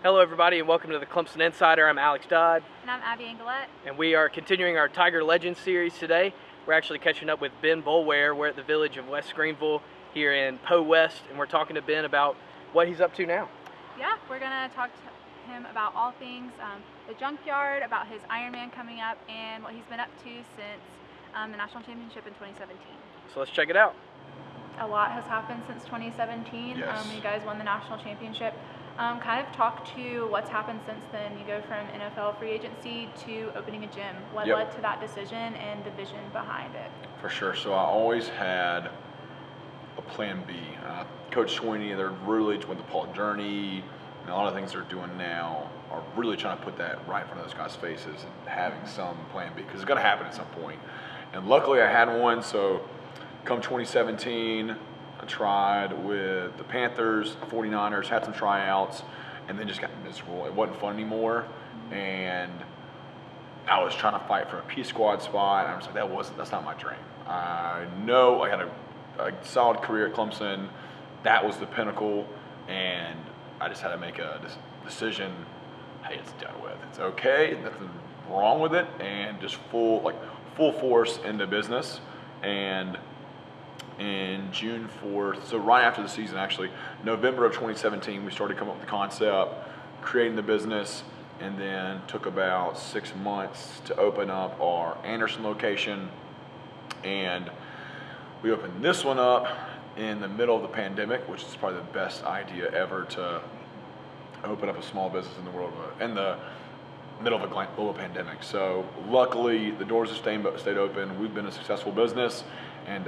Hello everybody and welcome to the Clemson Insider. I'm Alex Dodd. And I'm Abby Engelette. And we are continuing our Tiger Legends series today. We're actually catching up with Ben Boulware. We're at the village of West Greenville here in Poe West, and we're talking to Ben about what he's up to now. Yeah, we're going to talk to him about all things the Junkyard, about his Ironman coming up, and what he's been up to since the National Championship in 2017. So let's check it out. A lot has happened since 2017. Yes. You guys won the National Championship. Kind of talk to what's happened since then. You go from NFL free agency to opening a gym. What led to that decision and the vision behind it? For sure. So I always had a plan B. Coach Sweeney, they're really with the Paul Journey and a lot of things they're doing now are really trying to put that right in front of those guys' faces and having some plan B because it's going to happen at some point. And luckily I had one. So come 2017, I tried with the Panthers, 49ers, had some tryouts, and then just got miserable. It wasn't fun anymore, and I was trying to fight for a P squad spot, and I was like, that's not my dream. I know I had a solid career at Clemson. That was the pinnacle, and I just had to make a decision. Hey, it's done with. It's okay. Nothing wrong with it, and just full force into business. And in June 4th, so right after the season actually, November of 2017, we started coming up with the concept, creating the business, and then took about 6 months to open up our Anderson location. And we opened this one up in the middle of the pandemic, which is probably the best idea ever to open up a small business in the world in the middle of a global pandemic. So luckily the doors have stayed open. We've been a successful business, and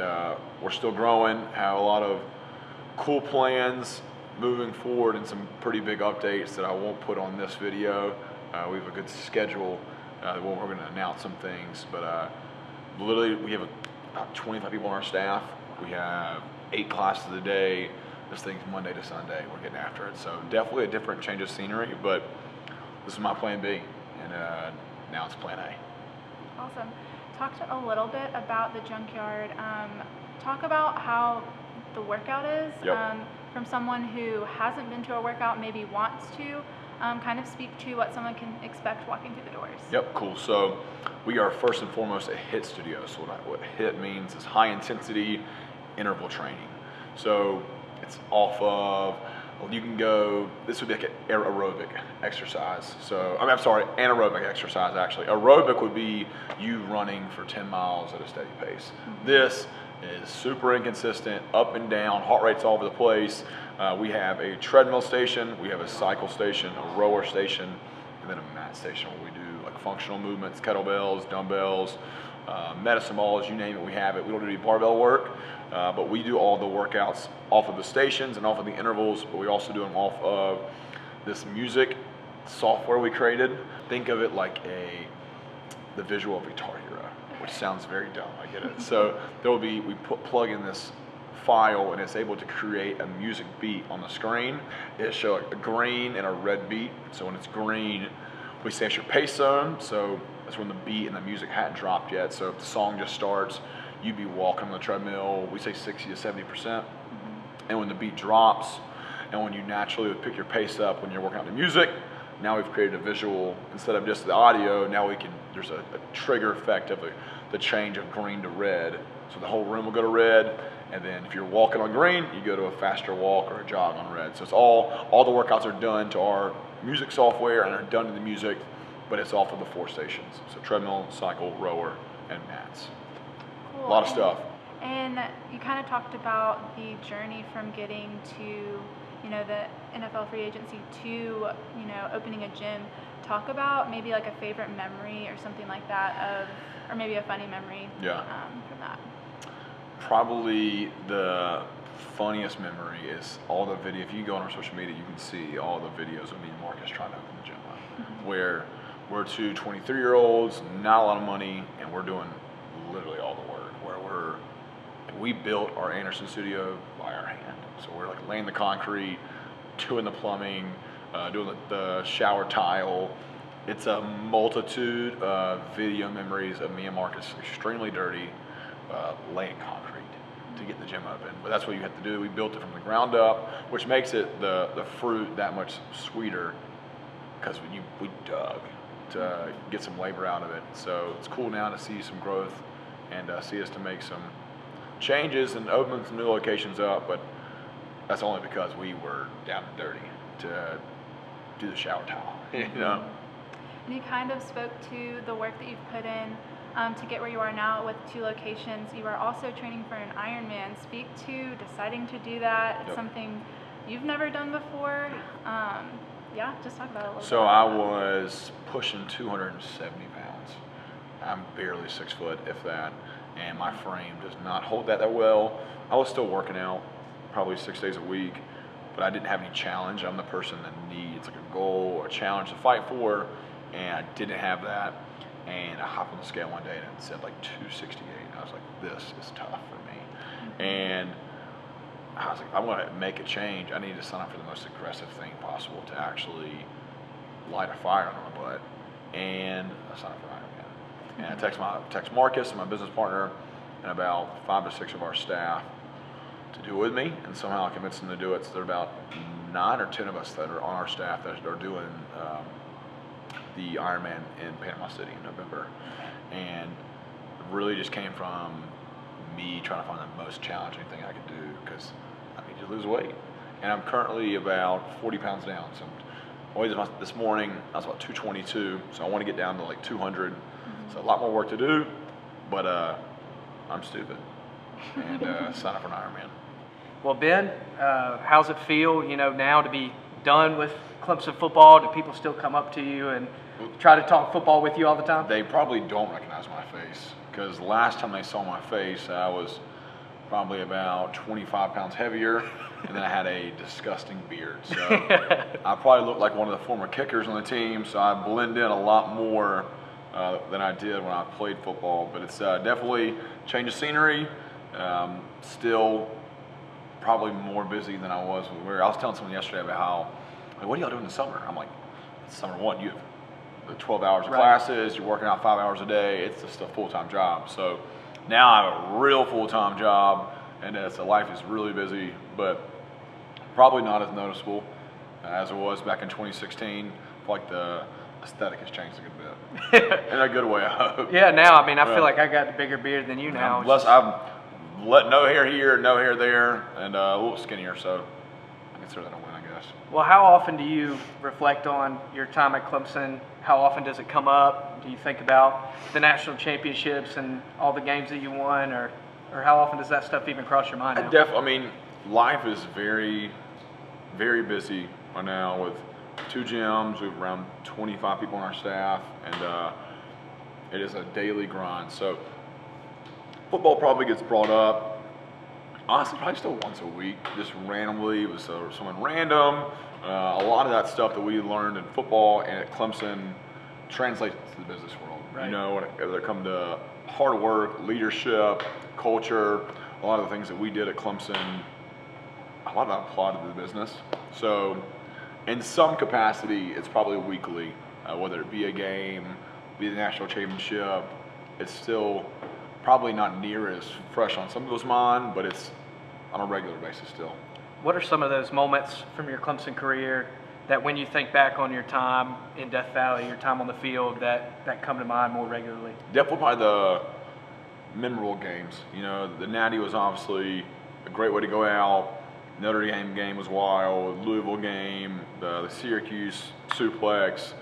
we're still growing, have a lot of cool plans moving forward and some pretty big updates that I won't put on this video. We have a good schedule where we're going to announce some things, but literally we have about 25 people on our staff. We have 8 classes a day. This thing's Monday to Sunday. We're getting after it. So definitely a different change of scenery, but this is my plan B, and now it's plan A. Awesome. Talk a little bit about the Junkyard. Talk about how the workout is from someone who hasn't been to a workout, maybe wants to. Kind of speak to what someone can expect walking through the doors. Yep, cool. So we are first and foremost a HIIT studio. So what HIIT means is high intensity interval training. So it's off of, you can go, this would be like an aerobic exercise. So, I'm sorry, anaerobic exercise actually. Aerobic would be you running for 10 miles at a steady pace. This is super inconsistent, up and down, heart rate's all over the place. We have a treadmill station, we have a cycle station, a rower station, and then a mat station where we do like functional movements, kettlebells, dumbbells, medicine balls, you name it, we have it. We don't do any barbell work, but we do all the workouts off of the stations and off of the intervals, but we also do them off of this music software we created. Think of it like the visual of Guitar Hero, which sounds very dumb, I get it. So we plug in this file, and it's able to create a music beat on the screen. It shows a green and a red beat. So when it's green, we set your pace zone. So that's when the beat and the music hadn't dropped yet. So if the song just starts, you'd be walking on the treadmill, we say 60 to 70%. And when the beat drops, and when you naturally would pick your pace up when you're working on the music, now we've created a visual instead of just the audio. Now there's a trigger effect of the change of green to red. So the whole room will go to red, and then if you're walking on green, you go to a faster walk or a jog on red. So it's all the workouts are done to our music software and are done to the music, but it's off of the 4 stations. So treadmill, cycle, rower, and mats. Cool. A lot of stuff. And you kind of talked about the journey from getting to, the NFL free agency to, opening a gym. Talk about maybe like a favorite memory or something like that or maybe a funny memory from that. Probably the funniest memory is all the video. If you go on our social media, you can see all the videos of me and Marcus trying to open the gym up, where we're 2 23-year-olds, not a lot of money, and we're doing literally all the work. We built our Anderson studio by our hand. So we're like laying the concrete, doing the plumbing, doing the shower tile. It's a multitude of video memories of me and Marcus extremely dirty, laying concrete to get the gym open. But that's what you have to do. We built it from the ground up, which makes it the fruit that much sweeter because we dug to get some labor out of it. So it's cool now to see some growth and see us to make some changes and open some new locations up, but that's only because we were down and dirty to do the shower towel, you know. And you kind of spoke to the work that you've put in to get where you are now with 2 locations. You are also training for an Ironman. Speak to deciding to do that. It's Yep. something you've never done before. Yeah, just talk about it a little bit. So I was pushing 270 pounds. I'm barely 6 foot, if that, and my frame does not hold that well. I was still working out probably 6 days a week, but I didn't have any challenge. I'm the person that needs like a goal or a challenge to fight for, and I didn't have that. And I hopped on the scale one day and it said like 268. And I was like, this is tough for me. And I was like, I want to make a change. I need to sign up for the most aggressive thing possible to actually light a fire on my butt. And I signed up for Ironman. And I text Marcus, my business partner, and about 5 to 6 of our staff to do it with me. And somehow I convinced them to do it. So there are about 9 or 10 of us that are on our staff that are doing the Ironman in Panama City in November. And it really just came from me trying to find the most challenging thing I could do because I need to lose weight. And I'm currently about 40 pounds down. So this morning I was about 222, so I want to get down to like 200. So a lot more work to do, but I'm stupid and sign up for an Ironman. Well, Ben, how's it feel, now to be done with Clemson football? Do people still come up to you and try to talk football with you all the time? They probably don't recognize my face because last time they saw my face, I was probably about 25 pounds heavier, and then I had a disgusting beard. So I probably look like one of the former kickers on the team, so I blend in a lot more than I did when I played football. But it's definitely change of scenery. Still probably more busy than I was. I was telling someone yesterday about how, like, what do y'all do in the summer? I'm like, it's summer one. You have the 12 hours of classes, you're working out 5 hours a day. It's just a full-time job. So now I have a real full-time job, and life is really busy, but probably not as noticeable as it was back in 2016. I feel like the aesthetic has changed a good bit. In a good way, I hope. Yeah, now, I feel like I got a bigger beard than you now. I'm no hair here, no hair there, and a little skinnier, so I consider that a win, I guess. Well, how often do you reflect on your time at Clemson? How often does it come up? Do you think about the national championships and all the games that you won, or how often does that stuff even cross your mind now? Life is very, very busy right now with 2 gyms. We have around 25 people on our staff, and it is a daily grind. So football probably gets brought up, honestly, probably still once a week, just randomly. It was someone random. A lot of that stuff that we learned in football and at Clemson translates to the business world. Right. When it comes to hard work, leadership, culture, a lot of the things that we did at Clemson, a lot of that applied to the business. So in some capacity, it's probably weekly, whether it be a game, be the national championship. It's still probably not near as fresh on some people's mind, but it's on a regular basis still. What are some of those moments from your Clemson career that when you think back on your time in Death Valley, your time on the field, that come to mind more regularly? Definitely probably the memorable games. The Natty was obviously a great way to go out. Notre Dame game was wild. Louisville game, the Syracuse suplex,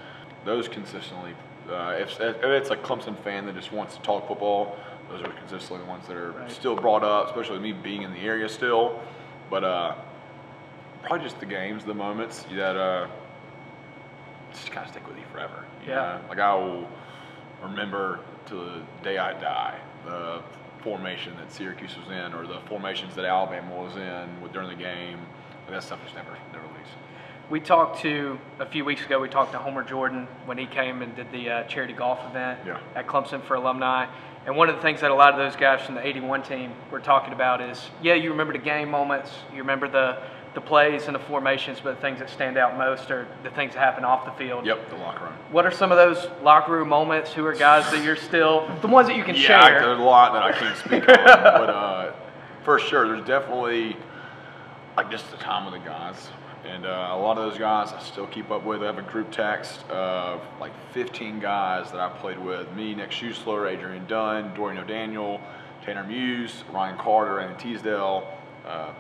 those consistently. If it's a Clemson fan that just wants to talk football, those are consistently the ones that are still brought up, especially with me being in the area still. But probably just the games, the moments that just kind of stick with you forever. Like I will remember to the day I die the formation that Syracuse was in, or the formations that Alabama was in during the game. That stuff just never leaves. We talked a few weeks ago, we talked to Homer Jordan when he came and did the charity golf event at Clemson for alumni. And one of the things that a lot of those guys from the 81 team were talking about is, you remember the game moments, you remember the plays and the formations, but the things that stand out most are the things that happen off the field. Yep, the locker room. What are some of those locker room moments? Who are guys that you're still, the ones that you can share? Yeah, there's a lot that I can't speak on, but for sure, there's definitely, like, just the time with the guys. And a lot of those guys I still keep up with. I have a group text of like 15 guys that I played with. Me, Nick Schusler, Adrian Dunn, Dorian O'Daniel, Tanner Muse, Ryan Carter, Andy Teasdale,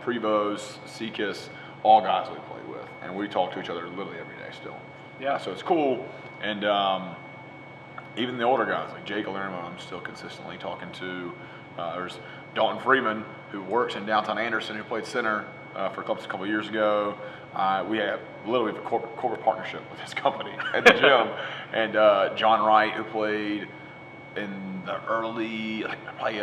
Prevost, Seekis, all guys we played with. And we talk to each other literally every day still. Yeah. So it's cool. And even the older guys, like Jake Alermo, I'm still consistently talking to. There's Dalton Freeman, who works in downtown Anderson, who played center for Clemson a couple of years ago. We have literally a corporate partnership with his company at the gym. And John Wright, who played in the early, probably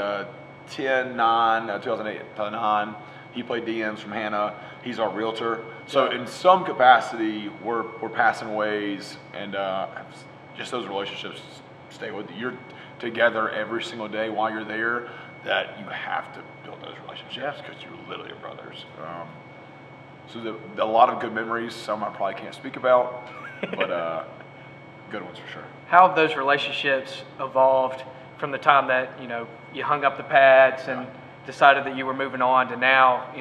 2008, 2009. He played DMs from Hannah. He's our realtor. So in some capacity, we're passing ways, and just those relationships stay with you. You're together every single day while you're there. That you have to build those relationships because you're literally brothers. So a lot of good memories. Some I probably can't speak about, but good ones for sure. How have those relationships evolved from the time that you hung up the pads and decided that you were moving on to now?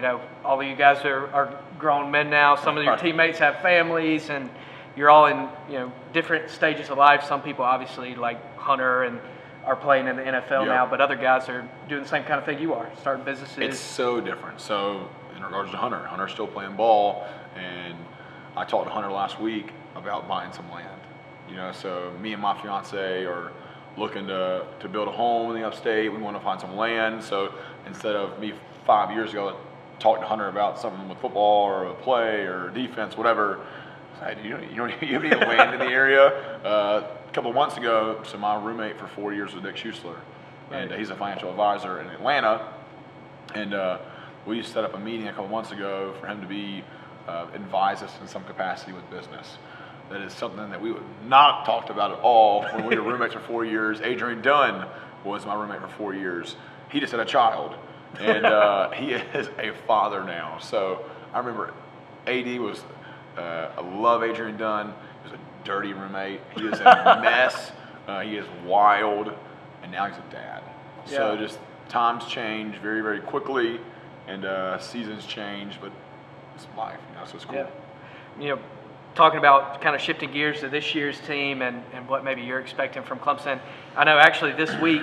All of you guys are grown men now. Some of your teammates have families, and you're all in different stages of life. Some people obviously like Hunter and are playing in the NFL now, but other guys are doing the same kind of thing you are, starting businesses. It's so different. So in regards to Hunter's still playing ball, and I talked to Hunter last week about buying some land. So me and my fiance are looking to build a home in the upstate. We want to find some land. So instead of me 5 years ago talking to Hunter about something with football or a play or defense, whatever, I said, you have any land in the area? A couple of months ago, so my roommate for 4 years was Nick Schusler, and he's a financial advisor in Atlanta. And we set up a meeting a couple of months ago for him to be advise us in some capacity with business. That is something that we would not talked about at all when we were roommates for 4 years. Adrian Dunn was my roommate for 4 years. He just had a child, and he is a father now. So I remember AD was, I love Adrian Dunn. He was a dirty roommate. He is a mess. He is wild, and now he's a dad. So just times change very, very quickly, and seasons change, but it's life, so it's cool. Yeah. Talking about kind of shifting gears to this year's team and what maybe you're expecting from Clemson. I know actually this week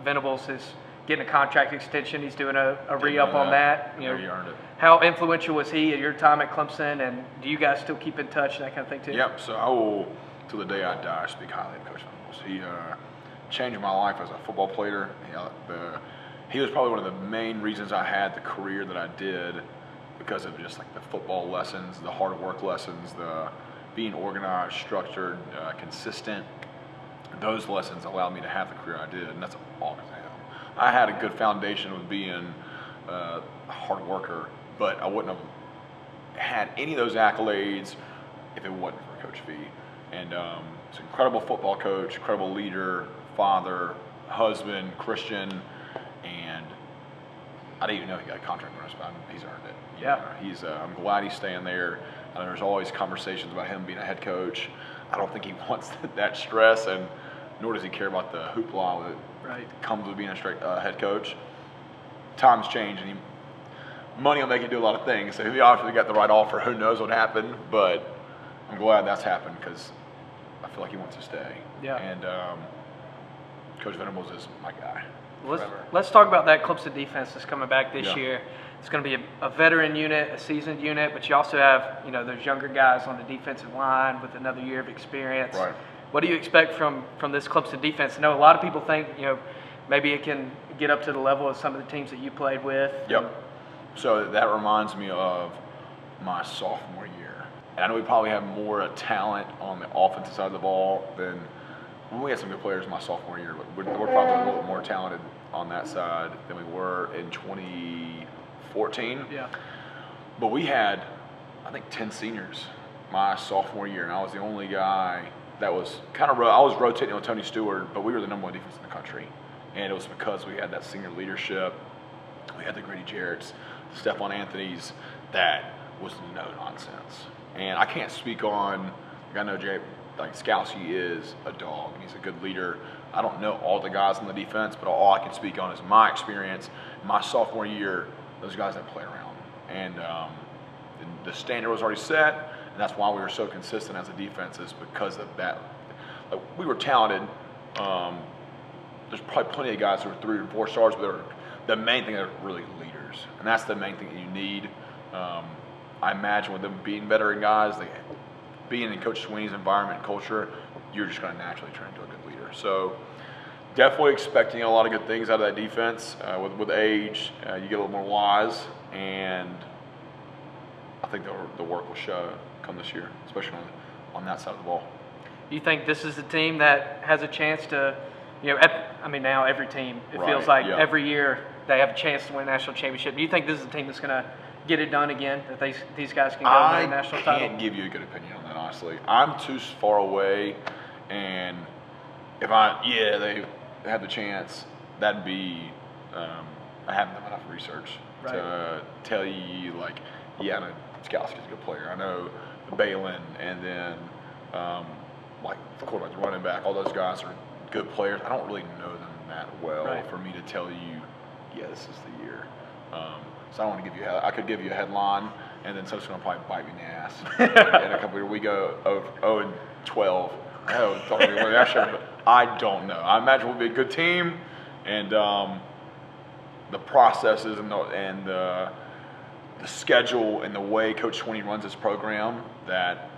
Venables is getting a contract extension. He's doing a re-up on that. He earned it. How influential was he at your time at Clemson, and do you guys still keep in touch and that kind of thing too? Yep. So I will, till the day I die, speak highly of Coach Venables. He changed my life as a football player. He was probably one of the main reasons I had the career that I did, because of just like the football lessons, the hard work lessons, the being organized, structured, consistent. Those lessons allowed me to have the career I did, and that's all because of him. I had a good foundation with being a hard worker, but I wouldn't have had any of those accolades if it wasn't for Coach V. And he's an incredible football coach, incredible leader, father, husband, Christian, and I didn't even know he got a contract for us, but he's earned it. I'm glad he's staying there. There's always conversations about him being a head coach. I don't think he wants that stress, and nor does he care about the hoopla that comes with being a straight head coach. Times change, and money will make you do a lot of things. So if he obviously got the right offer, who knows what happened, but I'm glad that's happened because I feel like he wants to stay. Yeah. And Coach Venables is my guy. Let's talk about that Clemson defense that's coming back this year. It's going to be a veteran unit, a seasoned unit, but you also have those younger guys on the defensive line with another year of experience. Right. What do you expect from this Clemson defense? I know a lot of people think maybe it can get up to the level of some of the teams that you played with. Yep. So that reminds me of my sophomore year. And I know we probably have more talent on the offensive side of the ball than we had some good players my sophomore year, but we're probably a little bit more talented on that side than we were in 2014. Yeah. But we had, I think, 10 seniors my sophomore year, and I was the only guy that was I was rotating with Tony Stewart, but we were the number one defense in the country. And it was because we had that senior leadership. We had the Grady Jarrett's, the Stephon Anthony's, that was no nonsense. And I can't speak on, I know Jay, Scousey is a dog. He's a good leader. I don't know all the guys on the defense, but all I can speak on is my experience. My sophomore year, those guys didn't play around. And the standard was already set, and that's why we were so consistent as a defense, is because of that. Like, we were talented. There's probably plenty of guys who are 3 or 4 stars, but the main thing, they're really leaders, and that's the main thing that you need. I imagine with them being veteran guys, being in Coach Sweeney's environment and culture, you're just going to naturally turn into a good leader. So definitely expecting a lot of good things out of that defense. With age, you get a little more wise, and I think the work will show come this year, especially on that side of the ball. Do you think this is the team that has a chance to, now every team, it feels like every year they have a chance to win a national championship. Do you think this is the team that's going to get it done again, that these guys can go and win a national title? I can't give you a good opinion on that, honestly. I'm too far away, and if they have the chance, that'd be, I haven't done enough research to tell you, like, I know Skowski's a good player. I know Balin, and then, like, the quarterback, the running back, all those guys are good players. I don't really know them that well for me to tell you, this is the year. So I don't want to give you. I could give you a headline, and then someone's going to probably bite me in the ass. In a couple of years, we go 0-12. I don't know. I imagine we'll be a good team, and the processes and the schedule and the way Coach Sweeney runs his program, that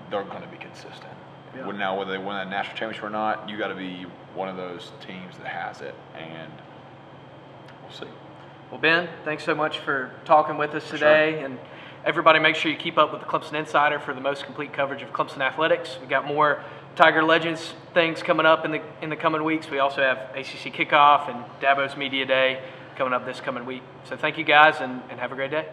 they're going to be consistent. Yeah. Now, whether they win that national championship or not, you got to be one of those teams that has it, and we'll see. Well, Ben, thanks so much for talking with us today. And everybody, make sure you keep up with the Clemson Insider for the most complete coverage of Clemson athletics. We've got more Tiger Legends things coming up in the coming weeks. We also have ACC Kickoff and Dabo's Media Day coming up this coming week. So thank you guys, and have a great day.